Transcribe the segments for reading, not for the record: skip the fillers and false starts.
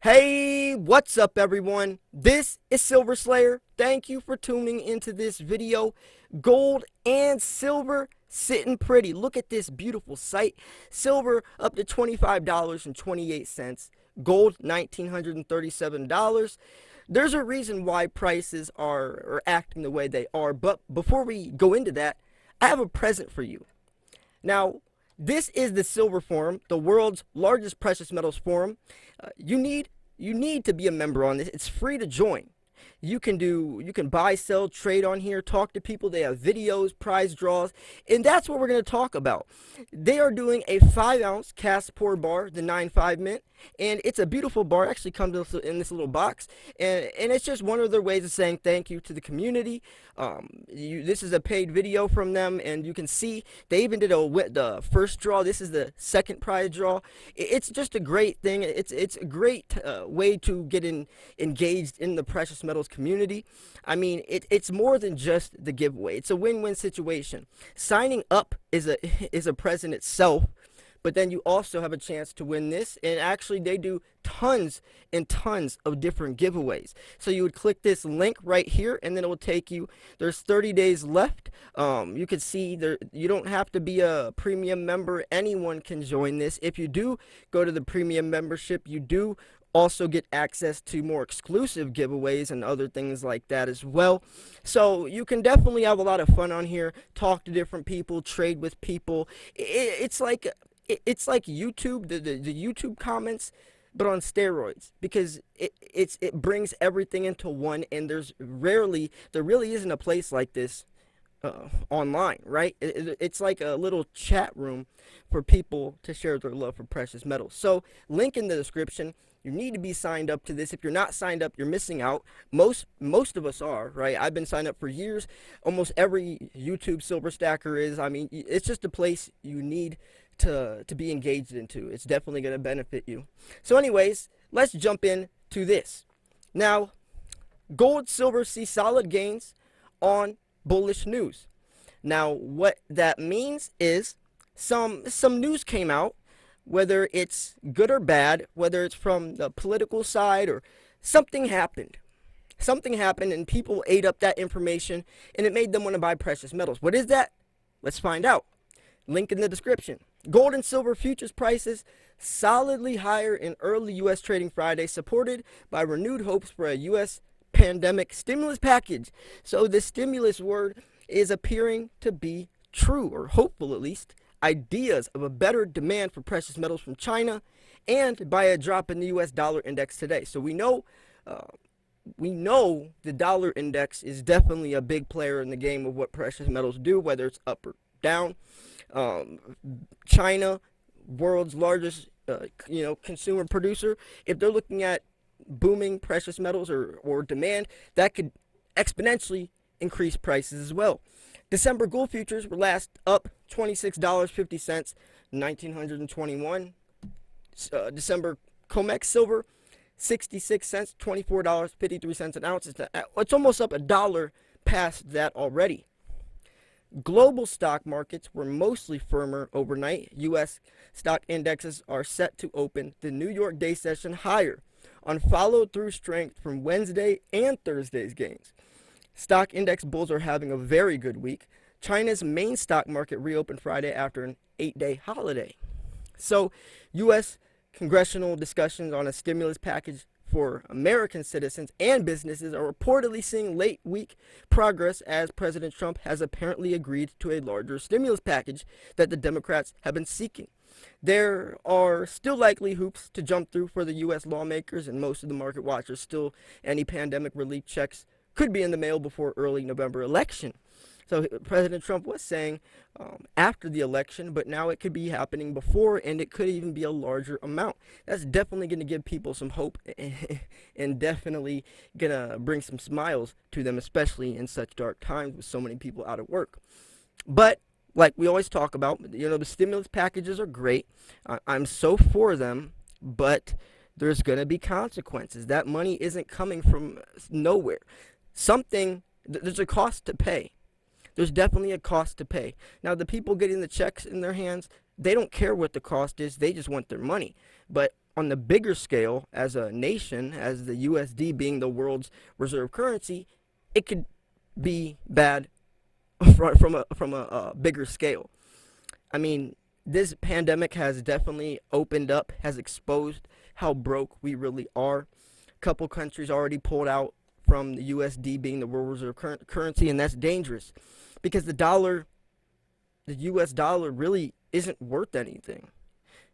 Hey, what's up everyone? This is Silver Slayer. Thank you for tuning into this video. Gold and silver sitting pretty. Look at this beautiful sight. Silver up to $25.28. Gold $1,937. There's a reason why prices are acting the way they are. But before we go into that, I have a present for you. Now, this is the Silver Forum, the world's largest precious metals forum. You need to be a member on this. It's free to join. You can buy, sell, trade on here, talk to people. They have videos, prize draws, and that's what we're going to talk about. They are doing a 5-ounce cast pour bar, the 9.5 mint, and it's a beautiful bar. It actually comes in this little box, and it's just one of their ways of saying thank you to the community. This is a paid video from them, and you can see they even did the first draw. This is the second prize draw. It's just a great thing. It's a great way to get engaged in the precious metals community. I mean, it's more than just the giveaway. It's a win-win situation. Signing up is a present itself, but then you also have a chance to win this. And actually, they do tons and tons of different giveaways. So you would click this link right here, and then it will take you. There's 30 days left. You can see there. You don't have to be a premium member. Anyone can join this. If you do go to the premium membership, you do also get access to more exclusive giveaways and other things like that as well. So you can definitely have a lot of fun on here, talk to different people, trade with people. It's like YouTube, the YouTube comments, but on steroids, because it brings everything into one, and there really isn't a place like this online, right? It's like a little chat room for people to share their love for precious metals. So link in the description. You need to be signed up to this. If you're not signed up, you're missing out. Most of us are, right? I've been signed up for years. Almost every YouTube silver stacker is. I mean, it's just a place you need to be engaged into. It's definitely going to benefit you. So anyways, let's jump into this. Now, gold, silver see solid gains on bullish news. Now, what that means is some news came out, whether it's good or bad, whether it's from the political side or something happened. Something happened and people ate up that information, and it made them want to buy precious metals. What is that? Let's find out. Link in the description. Gold and silver futures prices solidly higher in early U.S. trading Friday, supported by renewed hopes for a U.S. pandemic stimulus package. So the stimulus word is appearing to be true, or hopeful at least. Ideas of a better demand for precious metals from China, and by a drop in the U.S. dollar index today. So we know the dollar index is definitely a big player in the game of what precious metals do, whether it's up or down. China, world's largest consumer producer, if they're looking at booming precious metals or demand, that could exponentially increase prices as well. December gold futures were last up $26.50, 1921. December COMEX silver, 66 cents, $24.53 an ounce. It's almost up $1 past that already. Global stock markets were mostly firmer overnight. U.S. stock indexes are set to open the New York day session higher on follow-through strength from Wednesday and Thursday's gains. Stock index bulls are having a very good week. China's main stock market reopened Friday after an 8-day holiday. So, U.S. congressional discussions on a stimulus package for American citizens and businesses are reportedly seeing late week progress, as President Trump has apparently agreed to a larger stimulus package that the Democrats have been seeking. There are still likely hoops to jump through for the U.S. lawmakers, and most of the market watchers still any pandemic relief checks could be in the mail before early November election. So President Trump was saying after the election, but now it could be happening before, and it could even be a larger amount. That's definitely going to give people some hope and definitely going to bring some smiles to them, especially in such dark times with so many people out of work. But like we always talk about, the stimulus packages are great. I'm so for them, but there's going to be consequences. That money isn't coming from nowhere. There's a cost to pay. There's definitely a cost to pay. Now, the people getting the checks in their hands, they don't care what the cost is. They just want their money. But on the bigger scale, as a nation, as the USD being the world's reserve currency, it could be bad from a bigger scale. I mean, this pandemic has definitely opened up, has exposed how broke we really are. A couple countries already pulled out from the USD being the world reserve currency, and that's dangerous because the US dollar really isn't worth anything.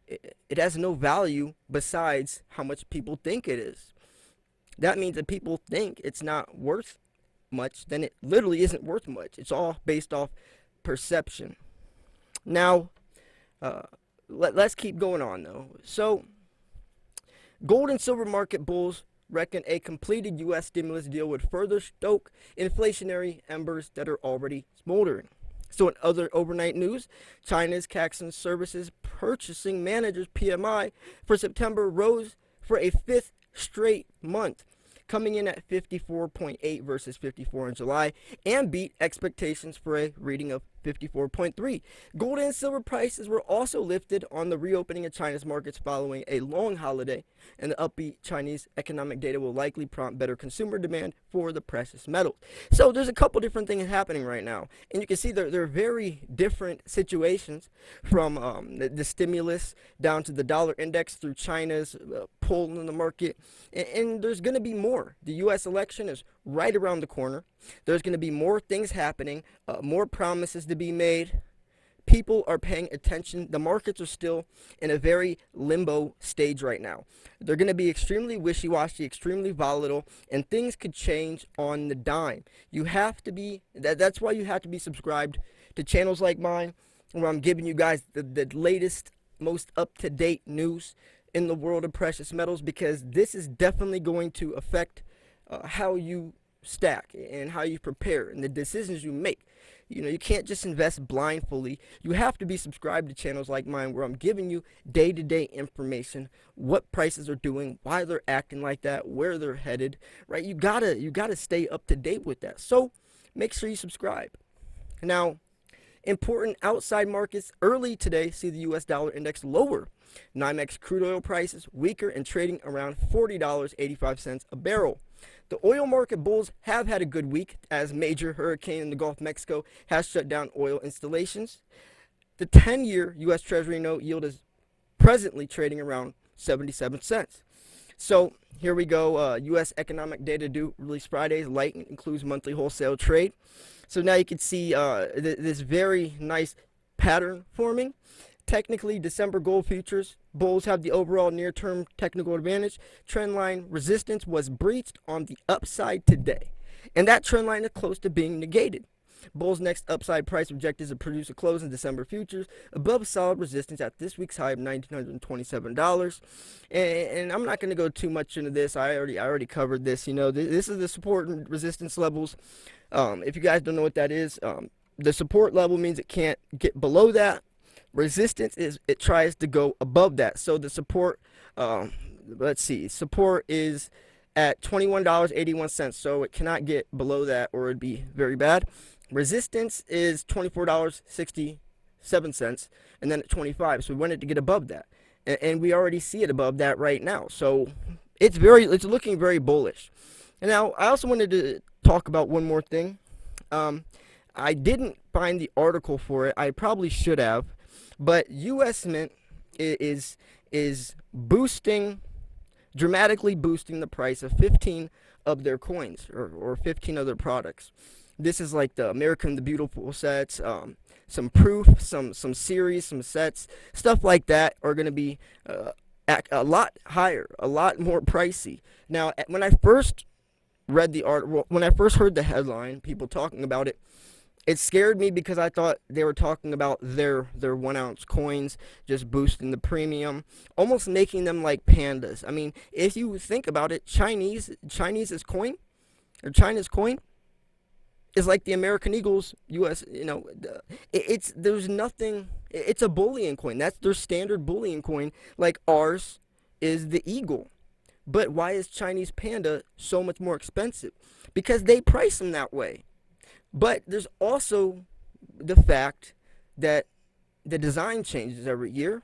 It has no value besides how much people think it is. That means that people think it's not worth much, then it literally isn't worth much. It's all based off perception. Now, uh, let's keep going on though. So, gold and silver market bulls reckon a completed U.S. stimulus deal would further stoke inflationary embers that are already smoldering. So, in other overnight news, China's Caixin Services Purchasing Managers PMI for September rose for a fifth straight month, coming in at 54.8 versus 54 in July, and beat expectations for a reading of 54.3. Gold and silver prices were also lifted on the reopening of China's markets following a long holiday, and the upbeat Chinese economic data will likely prompt better consumer demand for the precious metals. So there's a couple different things happening right now, and you can see they're very different situations, from the stimulus down to the dollar index through China's pull in the market, and there's going to be more. The U.S. election is right around the corner. There's going to be more things happening, more promises to be made. People are paying attention. The markets are still in a very limbo stage right now. They're going to be extremely wishy-washy, extremely volatile, and things could change on the dime. You have to be, that's why you have to be subscribed to channels like mine, where I'm giving you guys the latest, most up-to-date news in the world of precious metals, because this is definitely going to affect how you stack and how you prepare and the decisions you make. You know, you can't just invest blindly. You have to be subscribed to channels like mine, where I'm giving you day-to-day information, what prices are doing, why they're acting like that, where they're headed, right? You gotta stay up to date with that. So make sure you subscribe. Now, important outside markets early today see the U.S. dollar index lower. NYMEX crude oil prices weaker and trading around $40.85 a barrel. The oil market bulls have had a good week, as major hurricane in the Gulf of Mexico has shut down oil installations. The 10-year U.S. Treasury note yield is presently trading around 77 cents. So here we go. U.S. economic data due released Friday. Light includes monthly wholesale trade. So now you can see this very nice pattern forming. Technically, December gold futures bulls have the overall near-term technical advantage. Trendline resistance was breached on the upside today, and that trend line is close to being negated. Bulls' next upside price objective is to produce a close in December futures above solid resistance at this week's high of $1,927. And I'm not going to go too much into this. I already covered this. You know, this is the support and resistance levels. If you guys don't know what that is, the support level means it can't get below that. Resistance is it tries to go above that. So the support, let's see, support is at $21.81, so it cannot get below that or it'd be very bad. Resistance is $24.67, and then at 25, so we wanted to get above that, and we already see it above that right now. So it's looking very bullish. And now I also wanted to talk about one more thing. I didn't find the article for it. I probably should have. But U.S. Mint is dramatically boosting the price of 15 of their coins, or 15 of their products. This is like the American the Beautiful sets, some proof, some series, some sets, stuff like that are going to be a lot higher, a lot more pricey. Now, when I first read the article, when I first heard the headline, people talking about it, it scared me because I thought they were talking about their 1 ounce coins, just boosting the premium, almost making them like pandas. I mean, if you think about it, China's coin is like the American Eagle's U.S. You know, there's nothing. It's a bullion coin. That's their standard bullion coin. Like ours is the eagle. But why is Chinese panda so much more expensive? Because they price them that way. But there's also the fact that the design changes every year.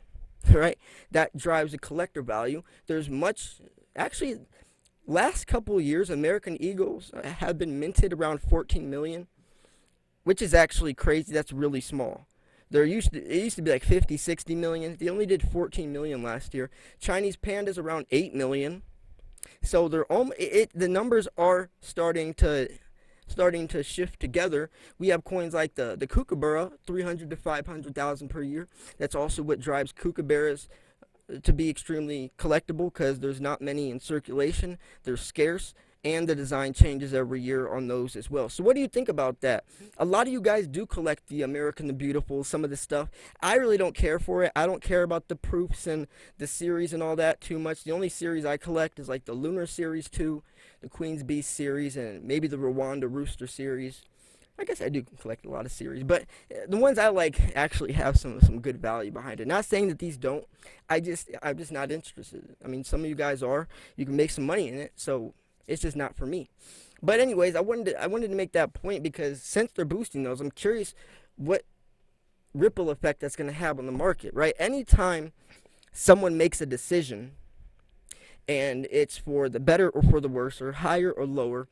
right? That drives a collector value. There's much, actually, last couple of years, American Eagles have been minted around 14 million, which is actually crazy. That's really small. It used to be like 50, 60 million. They only did 14 million last year. Chinese pandas around 8 million. So the numbers are starting to shift together. We have coins like the Kookaburra, 300 to 500,000 per year. That's also what drives Kookaburras to be extremely collectible, because there's not many in circulation. They're scarce, and the design changes every year on those as well. So what do you think about that? A lot of you guys do collect the American the Beautiful, some of this stuff. I really don't care for it. I don't care about the proofs and the series and all that too much. The only series I collect is like the Lunar Series 2, the Queen's Beast series, and maybe the Rwanda Rooster series. I guess I do collect a lot of series, but the ones I like actually have some good value behind it. Not saying that these don't. I'm just not interested. I mean, some of you guys are. You can make some money in it, so it's just not for me. But anyways, I wanted to make that point, because since they're boosting those, I'm curious what ripple effect that's going to have on the market, right? Anytime someone makes a decision and it's for the better or for the worse, or higher or lower,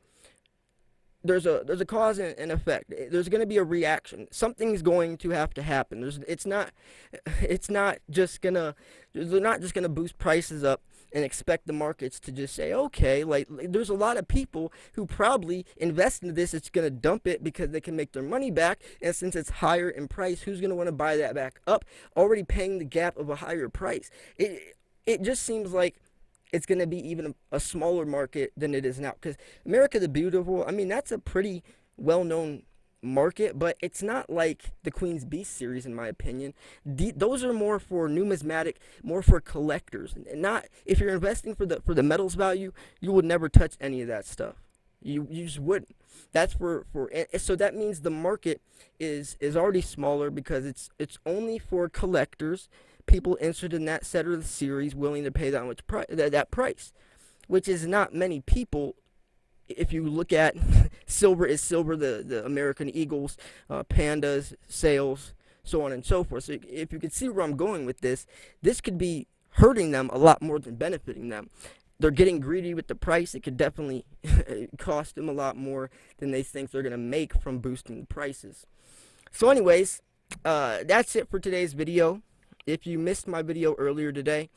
there's a cause and effect. There's going to be a reaction. Something's going to have to happen. It's not just gonna, they're not just gonna boost prices up and expect the markets to just say, okay. Like there's a lot of people who probably invest into this. It's gonna dump it because they can make their money back, and since it's higher in price, who's gonna want to buy that back up, already paying the gap of a higher price? It just seems like it's going to be even a smaller market than it is now. Because America the Beautiful, I mean, that's a pretty well-known market, but it's not like the Queen's Beast series, in my opinion. Those are more for numismatic, more for collectors. And not, if you're investing for the metals value, you would never touch any of that stuff. You just wouldn't. That's so that means the market is already smaller, because it's only for collectors, people interested in that set or the series, willing to pay that much that price, which is not many people. If you look at silver is silver, the American Eagles, pandas, sales, so on and so forth. So if you could see where I'm going with this could be hurting them a lot more than benefiting them. They're getting greedy with the price. It could definitely cost them a lot more than they think they're going to make from boosting the prices. So anyways, that's it for today's video. If you missed my video earlier today,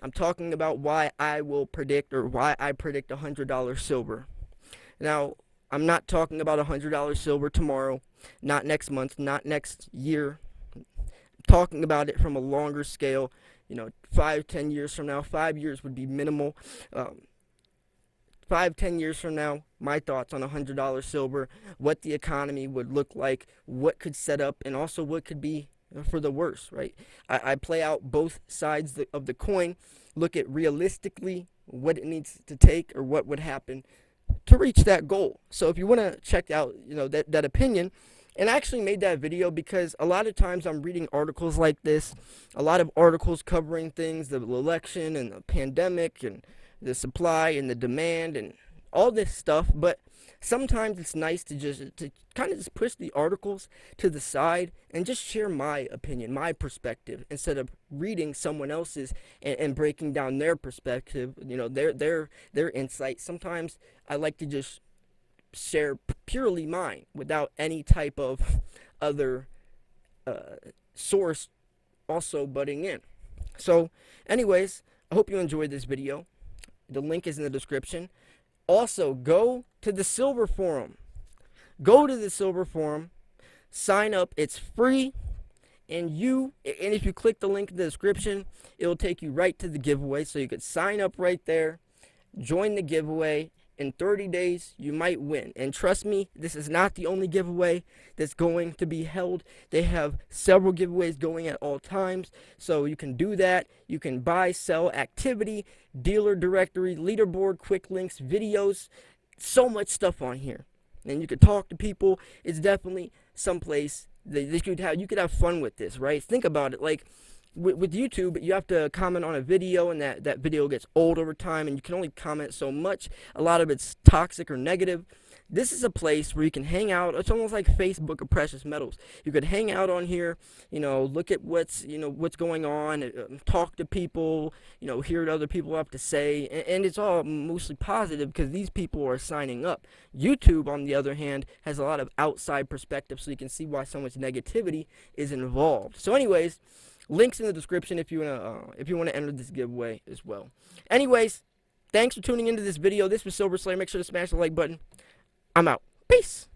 I'm talking about why I predict $100 silver. Now, I'm not talking about $100 silver tomorrow, not next month, not next year. I'm talking about it from a longer scale, 5, 10 years from now. 5 years would be minimal. 5, 10 years from now, my thoughts on $100 silver, what the economy would look like, what could set up, and also what could be for the worse, right? I play out both sides of the coin, look at realistically what it needs to take, or what would happen to reach that goal. So if you want to check out, that opinion, and I actually made that video because a lot of times I'm reading articles like this, a lot of articles covering things, the election and the pandemic and the supply and the demand and all this stuff, but sometimes it's nice to kind of just push the articles to the side and just share my opinion, my perspective, instead of reading someone else's and breaking down their perspective, their insight. Sometimes I like to just share purely mine without any type of other source also butting in. So anyways, I hope you enjoyed this video. The link is in the description. Also, go to the Silver Forum. Go to the Silver Forum. Sign up. It's free. And if you click the link in the description, it will take you right to the giveaway. So you could sign up right there. Join the giveaway. In 30 days, you might win. And trust me, this is not the only giveaway that's going to be held. They have several giveaways going at all times. So you can do that. You can buy, sell, activity, dealer directory, leaderboard, quick links, videos, so much stuff on here. And you can talk to people. It's definitely someplace that you could have fun with this, right? Think about it. Like, with YouTube, you have to comment on a video, and that video gets old over time, and you can only comment so much. A lot of it's toxic or negative. This is a place where you can hang out. It's almost like Facebook of precious metals. You could hang out on here, look at what's going on, talk to people, hear what other people have to say, and it's all mostly positive because these people are signing up. YouTube, on the other hand, has a lot of outside perspective, so you can see why so much negativity is involved. So, anyways, links in the description if you wanna enter this giveaway as well. Anyways, thanks for tuning into this video. This was Silver Slayer. Make sure to smash the like button. I'm out. Peace.